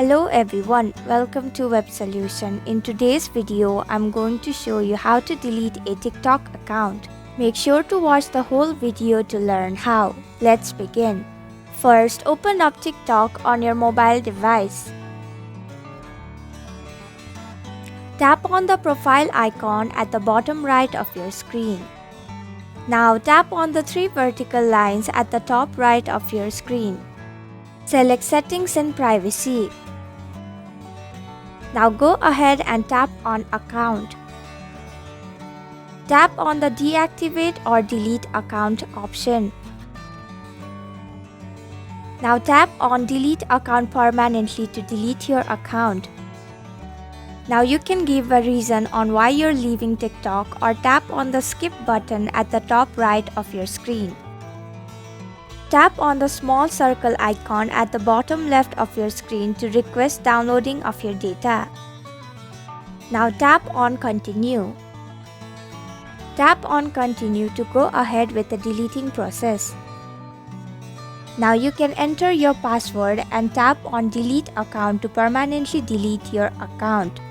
Hello everyone, welcome to Web Solution. In today's video, I'm going to show you how to delete a TikTok account. Make sure to watch the whole video to learn how. Let's begin. First, open up TikTok on your mobile device. Tap on the profile icon at the bottom right of your screen. Now tap on the three vertical lines at the top right of your screen. Select Settings and Privacy. Now go ahead and tap on Account. Tap on the Deactivate or Delete Account option. Now tap on Delete Account Permanently to delete your account. Now you can give a reason on why you're leaving TikTok or tap on the Skip button at the top right of your screen. Tap on the small circle icon at the bottom left of your screen to request downloading of your data. Now tap on Continue. Tap on Continue to go ahead with the deleting process. Now you can enter your password and tap on Delete Account to permanently delete your account.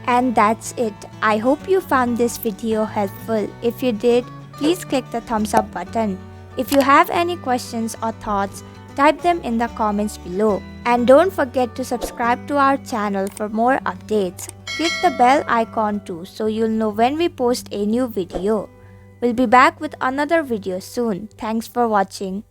And that's it. I hope you found this video helpful. If you did, please click the thumbs up button. If you have any questions or thoughts, type them in the comments below. And don't forget to subscribe to our channel for more updates. Click the bell icon too so you'll know when we post a new video. We'll be back with another video soon. Thanks for watching.